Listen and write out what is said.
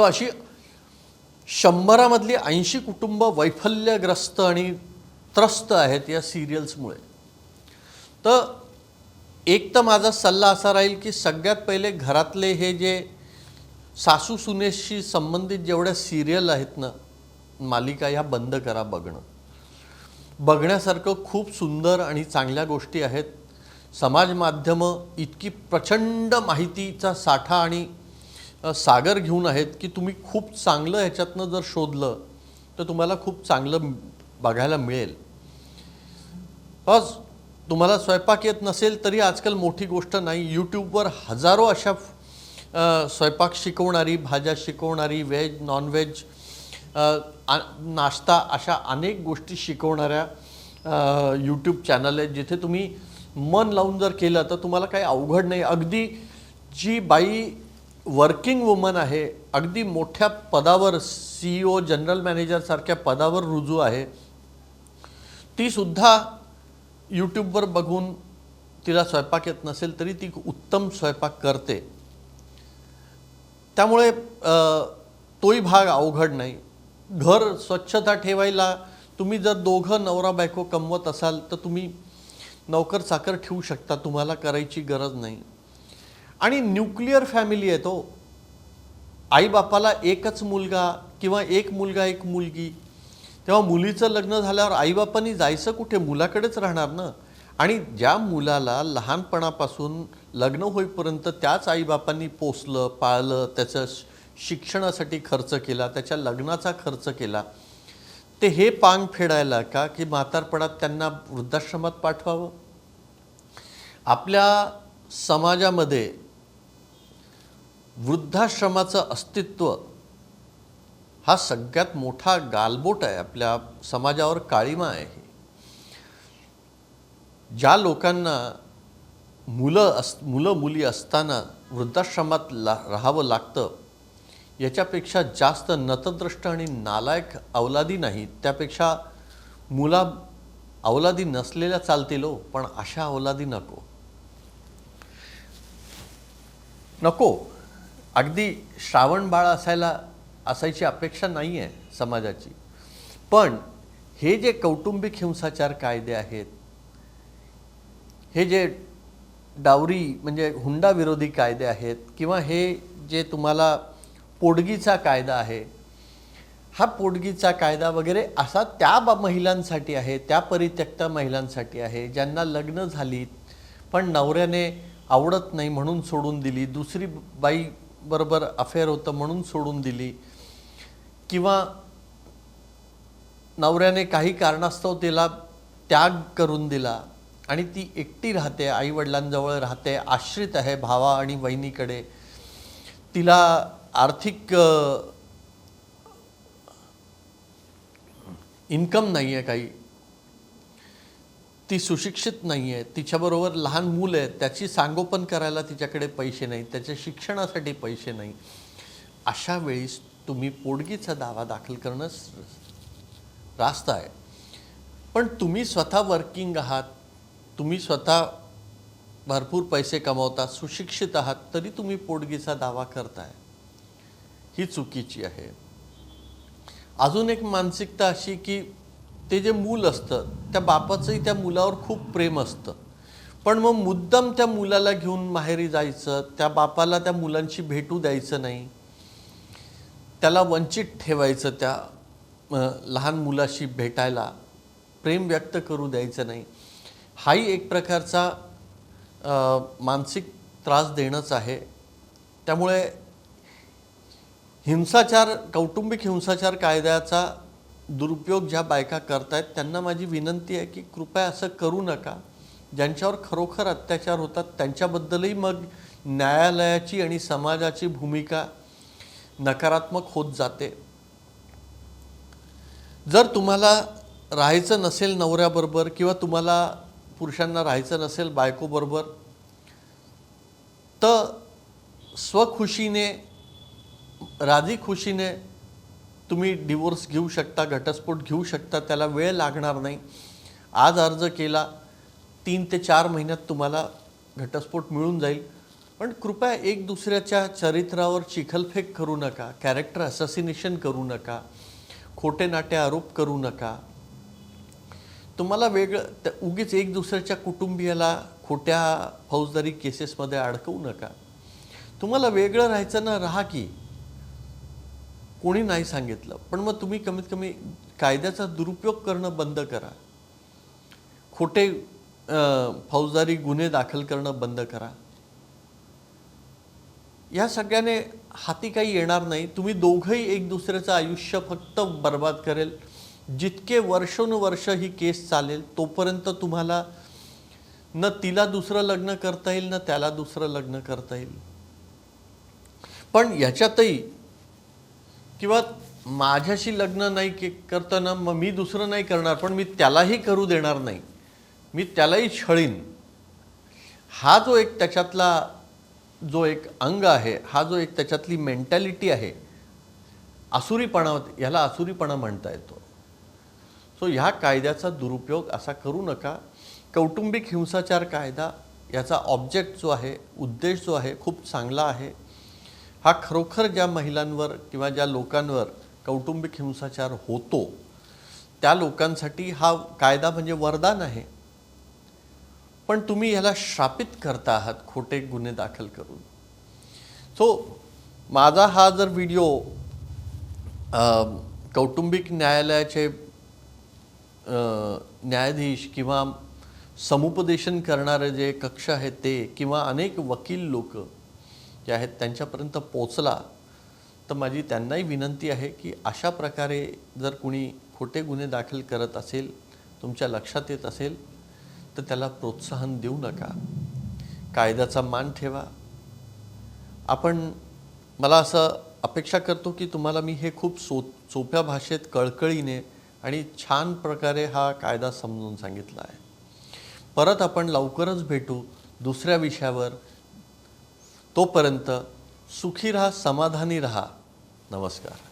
So अशी 100मधली 80 कुटुंब वैफल्यग्रस्त आणि त्रस्त आहेत या सिरियल्समुळे. तर एक तर माझा सल्ला असा राहील की सगळ्यात पहिले घरातले हे जे सासू सुनेशी संबंधित जेवढ्या सिरियल आहेत ना, मालिका, ह्या बंद करा बघणं. बघण्यासारखं खूप सुंदर आणि चांगल्या गोष्टी आहेत. समाज माध्यमं इतकी प्रचंड माहितीचा साठा आणि सागर घेऊन आहेत की तुम्ही खूप चांगलं ह्याच्यातनं जर शोधलं तर तुम्हाला खूप चांगलं बघायला मिळेल. बस तुम्हाला स्वयंपाक येत नसेल तरी आजकाल मोठी गोष्ट नाही. यूट्यूबवर हजारो अशा स्वयंपाक शिकवणारी, भाज्या शिकवणारी, व्हेज नॉनव्हेज, नाश्ता, अशा अनेक गोष्टी शिकवणाऱ्या यूट्यूब चॅनल आहेत जिथे तुम्ही मन लावून जर केलं तर तुम्हाला काही अवघड नाही. अगदी जी बाई वर्किंग वुमन आहे, अगदी मोठ्या पदावर, CEO, जनरल मॅनेजर सारख्या पदावर रुजू आहे, ती सुद्धा यूट्यूबवर बघून, तिला स्वयंपाक येत नसेल तरी ती उत्तम स्वयंपाक करते. त्यामुळे तोही भाग अवघड नाही. घर स्वच्छता ठेवायला तुम्ही जर दोघं नवरा बायको कमवत असाल तर तुम्ही नौकर चाकर ठेवू शकता, तुम्हाला करायची गरज नाही. आणि न्यूक्लिअर फॅमिली आहे तो. आईबापाला एकच मुलगा किंवा एक मुलगा एक मुलगी, तेव्हा मुलीचं लग्न झाल्यावर आईबापांनी जायचं कुठे? मुलाकडेच राहणार ना. आणि ज्या मुलाला लहानपणापासून लग्न होईपर्यंत त्याच आईबापांनी पोसलं, पाळलं, त्याचं शिक्षणासाठी खर्च केला, त्याच्या लग्नाचा खर्च केला, ते हे पांग फेडायला का की म्हातारपणात त्यांना वृद्धाश्रमात पाठवावं? आपल्या समाजामध्ये वृद्धाश्रमाचं अस्तित्व हा सगळ्यात मोठा गालबोट आहे. आपल्या समाजावर काळिमा आहे. ज्या लोकांना मुलं मुली असताना वृद्धाश्रमात राहावं लागतं, याच्यापेक्षा जास्त नतद्रष्ट आणि नालायक अवलादी नाहीत. त्यापेक्षा अवलादी नसलेल्या चालतील हो, पण अशा अवलादी नको. अगदी श्रावण बाळ असायची अपेक्षा नाही आहे समाजाची. पण हे जे कौटुंबिक हिंसाचार कायदे आहेत, हे जे डावरी म्हणजे हुंडा विरोधी कायदे आहेत, किंवा हे जे तुम्हाला पोटगीचा कायदा आहे, हा पोटगीचा कायदा वगैरे असा त्या महिलांसाठी आहे, त्या परित्यक्ता महिलांसाठी आहे, ज्यांना लग्न झाली पण नवऱ्याने आवडत नाही म्हणून सोडून दिली, दुसरी बाई बरोबर अफेअर होतं म्हणून सोडून दिली, किंवा नवऱ्याने काही कारणास्तव तिला त्याग करून दिला आणि ती एकटी राहते, आईवडिलांजवळ राहते, आश्रित आहे भावा आणि बहिणीकडे, तिला आर्थिक इन्कम नाही आहे काही, ती सुशिक्षित नाही आहे, तिच्याबरोबर लहान मूल आहे, त्याची सांगोपन करायला तिच्याकडे पैसे नाही, त्याच्या शिक्षणासाठी पैसे नाही. अशा वेळीस तुम्ही पोटगीचा दावा दाखल करणं रास्त आहे. पण तुम्ही स्वतः वर्किंग आहात, तुम्ही स्वतः भरपूर पैसे कमवता, सुशिक्षित आहात, तरी तुम्ही पोटगीचा दावा करताय, ही चुकीची आहे. अजून एक मानसिकता अशी की ते जे मूल असतं त्या बापाचंही त्या मुलावर खूप प्रेम असतं, पण मग मुद्दाम त्या मुलाला घेऊन माहेरी जायचं, त्या बापाला त्या मुलांशी भेटू द्यायचं नाही, त्याला वंचित ठेवायचं, त्या लहान मुलाशी भेटायला प्रेम व्यक्त करू द्यायचं नाही. हाही एक प्रकारचा मानसिक त्रास देणंच आहे. त्यामुळे कौटुंबिक हिंसाचार कायद्याचा दुरुपयोग ज्या बायका करतायत त्यांना माझी विनंती आहे की कृपया असं करू नका. ज्यांच्यावर खरोखर अत्याचार होतात त्यांच्याबद्दलही मग न्यायालयाची आणि समाजाची भूमिका नकारात्मक होत जाते. जर तुम्हाला राहायचं नसेल नवऱ्याबरोबर, किंवा तुम्हाला पुरुषांना राहायचं नसेल बायकोबरोबर, तर स्वखुशीने, राजी खुशीने तुम्ही डिवोर्स घेऊ शकता, घटस्फोट घेऊ शकता. त्याला वेळ लागणार नाही. आज अर्ज केला 3 ते 4 महिन्यात तुम्हाला घटस्फोट मिळून जाईल. पण कृपया एक दुसऱ्याच्या चरित्रावर चिखलफेक करू नका, कॅरेक्टर असॅसिनेशन करू नका, खोटे नाटे आरोप करू नका. तुम्हाला वेगळं उगीच एक दुसऱ्याच्या कुटुंबियाला खोट्या फौजदारी केसेसमध्ये अडकवू नका. तुम्हाला वेगळं राहायचं ना, राहा की, कोणी नाही सांगितलं. पण मग तुम्ही कमीत कमी कायद्याचा दुरुपयोग करणं बंद करा. खोटे फौजदारी गुन्हे दाखल करणं बंद करा. या सगळ्याने हाती काही येणार नाही. तुम्ही दोघंही एक दुसऱ्याचं आयुष्य फक्त बर्बाद करेल. जितके वर्षोनुवर्ष ही केस चालेल तोपर्यंत तुम्हाला न तिला दुसरं लग्न करता येईल, न त्याला दुसरं लग्न करता येईल. पण याच्यातही किंवा माझ्याशी लग्न नाही करताना मग मी दुसरं नाही करणार, पण मी त्यालाही करू देणार नाही, मी त्यालाही छळीन, हा जो एक त्याच्यातला जो एक अंग आहे, हा जो एक त्याच्यातली मेंटॅलिटी आहे, आसुरीपणा, याला आसुरीपणा म्हणता येतो. सो ह्या कायद्याचा दुरुपयोग असा करू नका. कौटुंबिक हिंसाचार कायदा याचा ऑब्जेक्ट जो आहे, उद्देश जो आहे, खूप चांगला आहे. हा खरोखर ज्या महिलांवर किंवा ज्या लोकांवर कौटुंबिक हिंसाचार होतो त्या लोकांसाठी हा कायदा म्हणजे वरदान आहे. पण तुम्ही ह्याला श्रापित करता आहात खोटे गुन्हे दाखल करून. सो माझा हा जर व्हिडिओ कौटुंबिक न्यायालयाचे न्यायाधीश किंवा समुपदेशन करणारे जे कक्ष आहेत ते किंवा अनेक वकील लोक जे आहेत त्यांच्यापर्यंत पोचला तर माझी त्यांनाही विनंती आहे की अशा प्रकारे जर कुणी खोटे गुन्हे दाखल करत असेल, तुमच्या लक्षात येत असेल, तर त्याला प्रोत्साहन देऊ नका. कायद्याचा मान ठेवा. मला असं अपेक्षा करतो की तुम्हाला मी हे खूप सोप्या भाषेत कळकळीने आणि छान प्रकारे हा कायदा समजून सांगितला आहे. परत आपण लवकरच भेटू दुसऱ्या विषयावर. तोपर्यंत सुखी राहा, समाधानी राहा. नमस्कार.